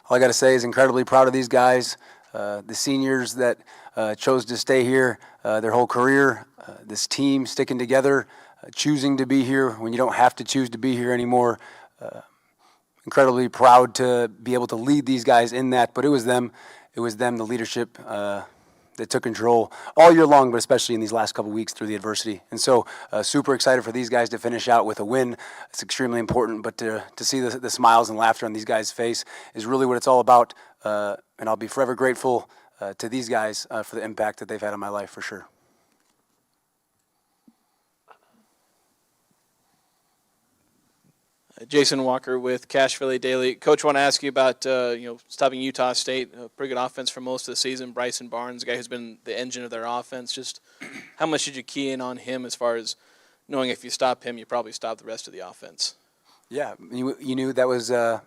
all I got to say is incredibly proud of these guys, the seniors that chose to stay here their whole career, this team sticking together, choosing to be here when you don't have to choose to be here anymore. Incredibly proud to be able to lead these guys in that, but it was them, the leadership that took control all year long, but especially in these last couple weeks through the adversity. And so super excited for these guys to finish out with a win. It's extremely important, but to see the smiles and laughter on these guys' face is really what it's all about. And I'll be forever grateful to these guys for the impact that they've had on my life for sure. Jason Walker with Cache Valley Daily. Coach, I want to ask you about stopping Utah State. Pretty good offense for most of the season. Bryson Barnes, a guy who's been the engine of their offense. Just how much did you key in on him as far as knowing if you stop him, you probably stop the rest of the offense? Yeah, you knew that was a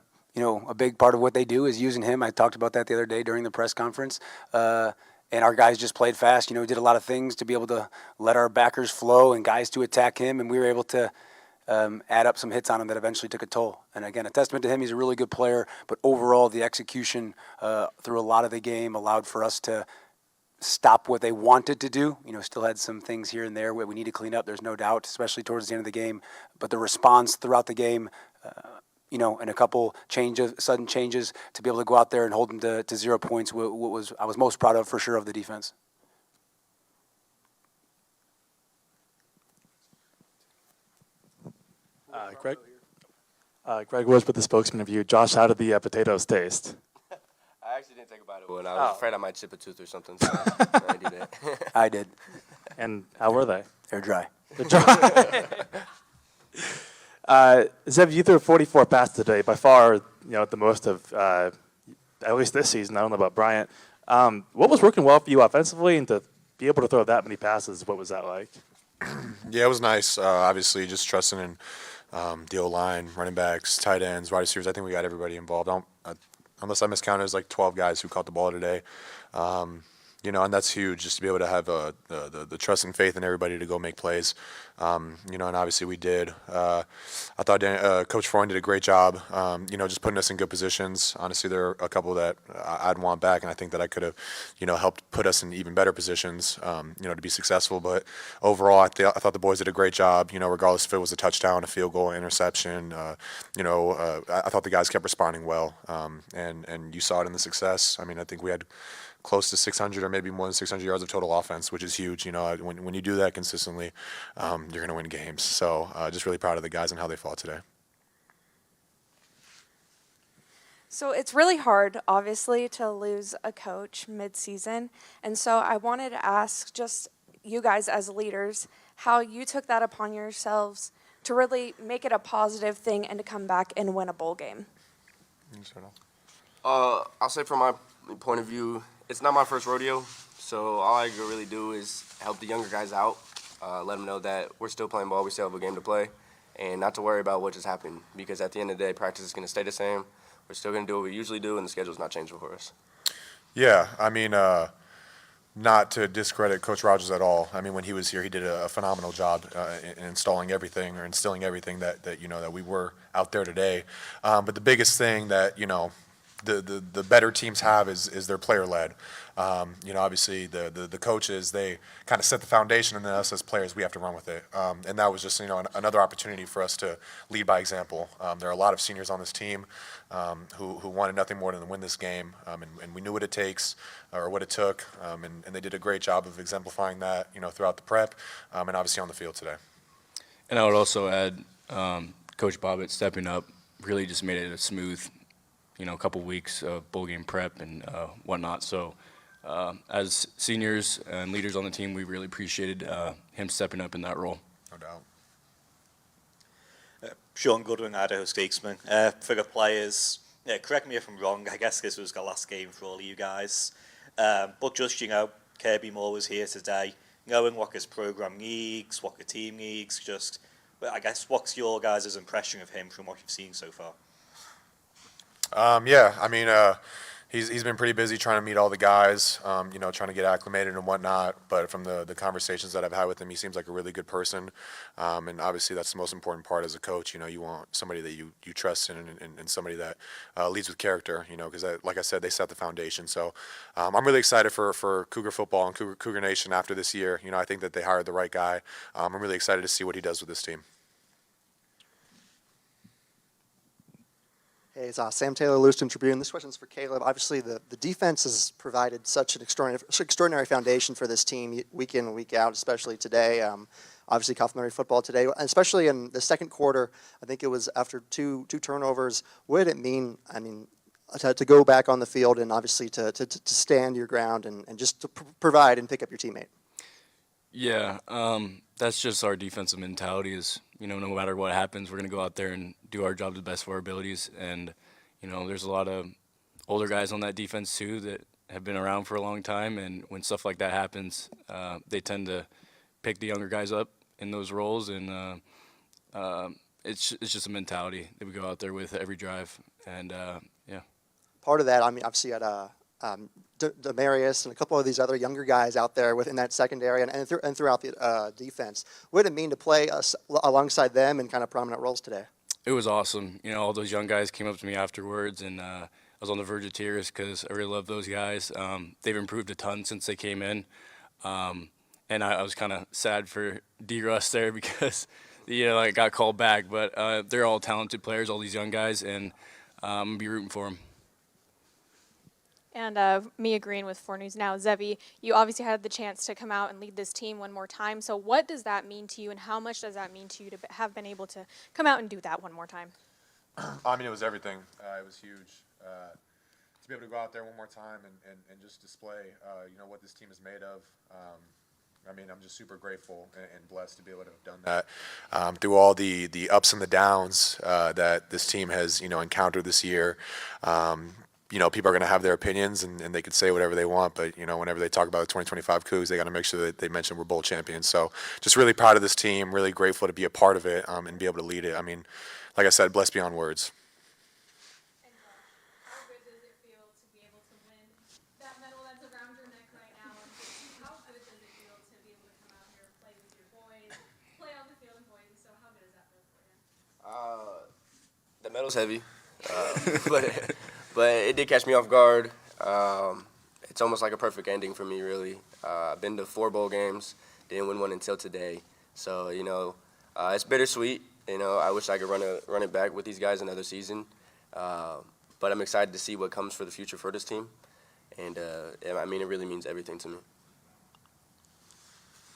big part of what they do is using him. I talked about that the other day during the press conference. And our guys just played fast. Did a lot of things to be able to let our backers flow and guys to attack him, and we were able to add up some hits on him that eventually took a toll. And again, a testament to him. He's a really good player, but overall the execution through a lot of the game allowed for us to stop what they wanted to do. Still had some things here and there where we need to clean up, there's no doubt, especially towards the end of the game. But the response throughout the game, and a couple sudden changes to be able to go out there and hold them to 0 points, I was most proud of for sure of the defense. Greg Woods with the spokesman of you. Josh, how did the potatoes taste? I actually didn't think about it, but I was afraid I might chip a tooth or something, so I did it. I did. And how were they? They're dry. They're dry. Zev, you threw 44 passes today, by far, the most of, at least this season. I don't know about Bryant. What was working well for you offensively, and to be able to throw that many passes, what was that like? Yeah, it was nice. Obviously, just trusting in the O-line, running backs, tight ends, wide receivers. I think we got everybody involved. Unless I miscounted, it was like 12 guys who caught the ball today. And that's huge, just to be able to have the trust and faith in everybody to go make plays. And obviously we did. I thought Coach Freund did a great job, just putting us in good positions. Honestly, there are a couple that I'd want back, and I think that I could have, helped put us in even better positions, to be successful. But overall, I thought the boys did a great job, regardless if it was a touchdown, a field goal, interception. I thought the guys kept responding well, and you saw it in the success. I mean, I think we had close to 600 or maybe more than 600 yards of total offense, which is huge. When you do that consistently, you're going to win games. So just really proud of the guys and how they fought today. So it's really hard, obviously, to lose a coach mid-season. And so I wanted to ask just you guys as leaders how you took that upon yourselves to really make it a positive thing and to come back and win a bowl game. I'll say from my point of view, it's not my first rodeo, so all I can really do is help the younger guys out, let them know that we're still playing ball, we still have a game to play, and not to worry about what just happened, because at the end of the day, practice is going to stay the same. We're still going to do what we usually do, and the schedule's not changing for us. Yeah, I mean, not to discredit Coach Rogers at all. I mean, when he was here, he did a phenomenal job in instilling everything that we were out there today. But the biggest thing that, the better teams have is their player-led. Obviously the coaches, they kind of set the foundation, and then us as players, we have to run with it. And that was just, another opportunity for us to lead by example. There are a lot of seniors on this team who wanted nothing more than to win this game, and we knew what it takes or what it took, and they did a great job of exemplifying that, throughout the prep and obviously on the field today. And I would also add Coach Bobbit stepping up really just made it a smooth a couple weeks of bowl game prep and whatnot. So as seniors and leaders on the team, we really appreciated him stepping up in that role. No doubt. Sean Goodwin, Idaho statesman. For the players, correct me if I'm wrong, I guess this was the last game for all of you guys. But just, Kirby Moore was here today, knowing what his program needs, what the team needs, I guess, what's your guys' impression of him from what you've seen so far? Yeah, I mean, He's been pretty busy trying to meet all the guys, trying to get acclimated and whatnot. But from the conversations that I've had with him, he seems like a really good person. And obviously that's the most important part as a coach. You want somebody that you trust in and somebody that leads with character, because like I said, they set the foundation. So I'm really excited for Cougar football and Cougar Nation after this year. I think that they hired the right guy. I'm really excited to see what he does with this team. Hey, it's Sam Taylor, Lewiston Tribune. This question's for Caleb. Obviously, the defense has provided such an extraordinary foundation for this team week in and week out, especially today. Obviously, complementary football today, especially in the second quarter. I think it was after two turnovers. What did it mean? I mean, to go back on the field and obviously to stand your ground and just to provide and pick up your teammate. Yeah, that's just our defensive mentality is, no matter what happens, we're going to go out there and do our job to the best of our abilities. And, there's a lot of older guys on that defense too that have been around for a long time. And when stuff like that happens, they tend to pick the younger guys up in those roles. And it's just a mentality that we go out there with every drive. And, yeah. Part of that, I mean, obviously you had Demarius and a couple of these other younger guys out there within that secondary and throughout the defense. What did it mean to play alongside them in kind of prominent roles today? It was awesome. All those young guys came up to me afterwards, and I was on the verge of tears because I really love those guys. They've improved a ton since they came in, and I was kind of sad for D-Russ there because, I got called back. But they're all talented players, all these young guys, and I'm going to be rooting for them. And me agreeing with 4 News Now, Zevi, you obviously had the chance to come out and lead this team one more time. So what does that mean to you, and how much does that mean to you to have been able to come out and do that one more time? I mean, it was everything. It was huge. To be able to go out there one more time and just display, what this team is made of. I'm just super grateful and blessed to be able to have done that through all the ups and the downs that this team has, encountered this year. People are going to have their opinions and they can say whatever they want, but, whenever they talk about the 2025 Cougs, they got to make sure that they mention we're bowl champions. So just really proud of this team, really grateful to be a part of it and be able to lead it. I mean, like I said, blessed beyond words. And how good does it feel to be able to win that medal that's around your neck right now? And how good does it feel to be able to come out here and play with your boys, play on the field and boys? So how good does that feel for you? The medal's heavy, but it did catch me off guard. It's almost like a perfect ending for me, really. I've been to 4 bowl games, didn't win one until today. So, it's bittersweet. I wish I could run it back with these guys another season. But I'm excited to see what comes for the future for this team. And, it really means everything to me.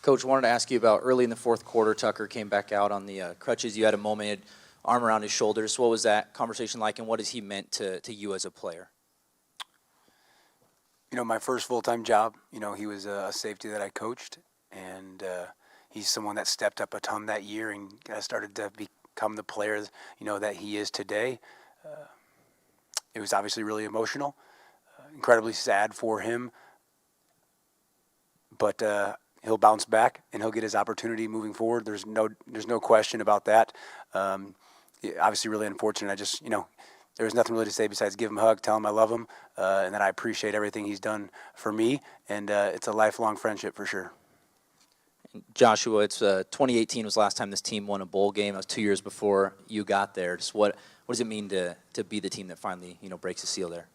Coach, wanted to ask you about early in the fourth quarter, Tucker came back out on the crutches. You had a moment, he had arm around his shoulders. What was that conversation like, and what has he meant to you as a player? My first full-time job, he was a safety that I coached, and he's someone that stepped up a ton that year and started to become the player, that he is today. It was obviously really emotional, incredibly sad for him, but he'll bounce back and he'll get his opportunity moving forward. There's no question about that. Obviously really unfortunate. I just, there was nothing really to say besides give him a hug, tell him I love him, and that I appreciate everything he's done for me, and it's a lifelong friendship for sure. Joshua, it's 2018 was the last time this team won a bowl game. It was 2 years before you got there. Just what does it mean to be the team that finally, breaks the seal there?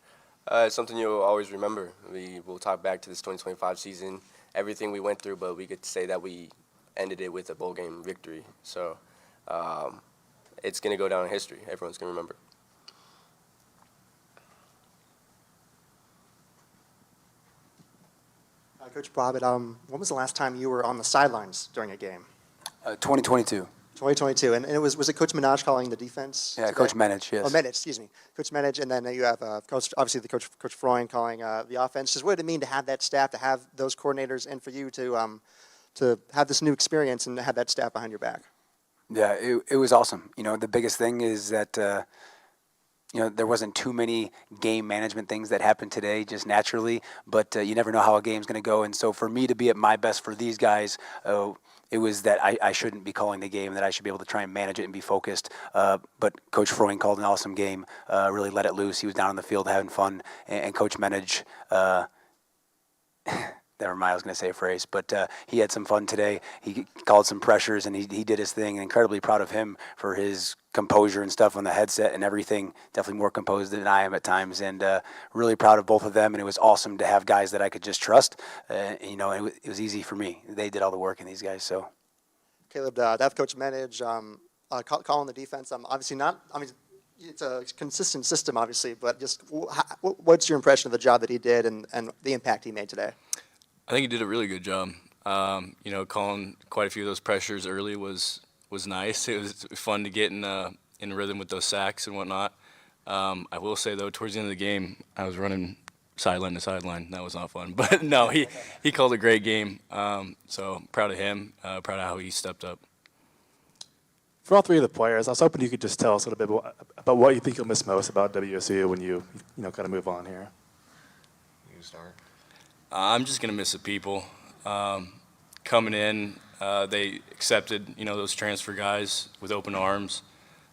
It's something you'll always remember. We will talk back to this 2025 season, everything we went through, but we could say that we ended it with a bowl game victory. So it's going to go down in history. Everyone's going to remember. Coach Bobbit, when was the last time you were on the sidelines during a game? 2022. 2022, and was it Coach Minaj calling the defense? Yeah, today? Coach Menich, yes. Oh, Menich, excuse me. Coach Menich, and then you have Coach Freund calling the offense. Just what did it mean to have that staff, to have those coordinators, and for you to have this new experience and to have that staff behind your back? Yeah, it was awesome. The biggest thing is that there wasn't too many game management things that happened today just naturally, but you never know how a game's going to go. And so for me to be at my best for these guys, it was that I shouldn't be calling the game, that I should be able to try and manage it and be focused. But Coach Freund called an awesome game, really let it loose. He was down on the field having fun, and Coach Menage, never mind, I was going to say a phrase, but he had some fun today. He called some pressures, and he did his thing. Incredibly proud of him for his composure and stuff on the headset and everything. Definitely more composed than I am at times, and really proud of both of them. And it was awesome to have guys that I could just trust. It was easy for me. They did all the work in these guys. So, Caleb, to have Coach Menage calling the defense, obviously not. I mean, it's a consistent system, obviously, but just what's your impression of the job that he did and the impact he made today? I think he did a really good job. Calling quite a few of those pressures early was nice. It was fun to get in rhythm with those sacks and whatnot. I will say, though, towards the end of the game, I was running sideline to sideline. That was not fun. But, no, he called a great game. So proud of him, proud of how he stepped up. For all three of the players, I was hoping you could just tell us a little bit about what you think you'll miss most about WSU when you kind of move on here. You start. I'm just going to miss the people. Coming in, they accepted, those transfer guys with open arms.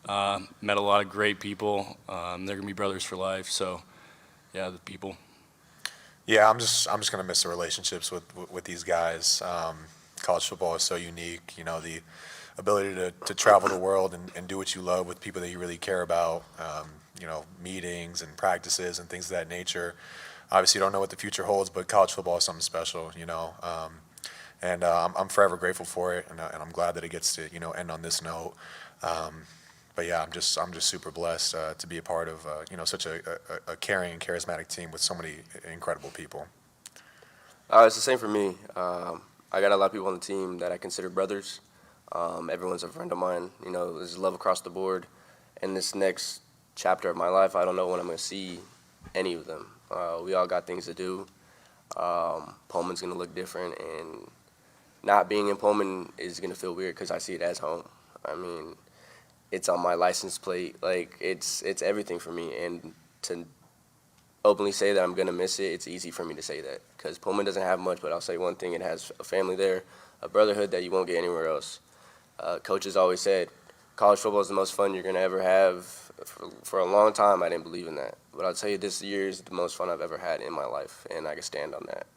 Met a lot of great people. They're going to be brothers for life. So, yeah, the people. Yeah, I'm just going to miss the relationships with these guys. College football is so unique. The ability to travel the world and do what you love with people that you really care about. Meetings and practices and things of that nature. Obviously, you don't know what the future holds, but college football is something special, and I'm forever grateful for it, and I'm glad that it gets to end on this note. But yeah, I'm just super blessed to be a part of such a caring and charismatic team with so many incredible people. It's the same for me. I got a lot of people on the team that I consider brothers. Everyone's a friend of mine. There's love across the board. And this next chapter of my life, I don't know when I'm going to see any of them. We all got things to do. Pullman's going to look different, and not being in Pullman is going to feel weird because I see it as home. I mean, it's on my license plate. Like, it's everything for me. And to openly say that I'm going to miss it, it's easy for me to say that because Pullman doesn't have much, but I'll say one thing. It has a family there, a brotherhood that you won't get anywhere else. Coaches always said, college football is the most fun you're going to ever have. For a long time, I didn't believe in that. But I'll tell you, this year is the most fun I've ever had in my life, and I can stand on that.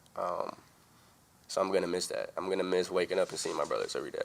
So I'm going to miss that. I'm going to miss waking up and seeing my brothers every day.